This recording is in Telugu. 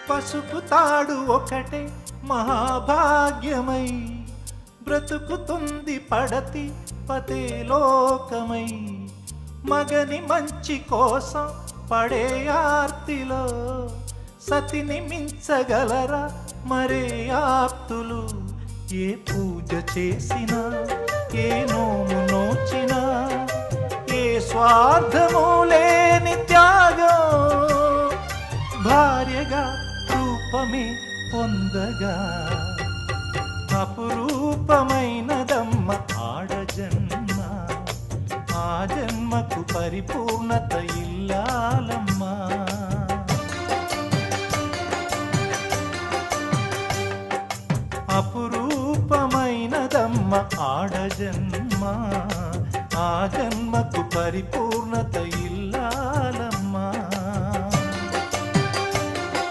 పసుపు తాడు ఒకటే మహాభాగ్యమై బ్రతుకుతుంది పడతి పదే లోకమై. మగని మంచి కోసం పడే ఆర్తిలో సతిని మించగలరా మరే ఆప్తులు. ఏ పూజ చేసినా ఏ నోము నోచినా ఏ స్వార్థము లేని త్యాగం భార్యగా రూపమే పొందగా. అపురూపమైనదమ్మ ఆడజన్మ, ఆ జన్మకు పరిపూర్ణత ఇల్లాలమ్మా. అపురూపమైనదమ్మ ఆడజన్మ, ఆ జన్మకు పరిపూర్ణత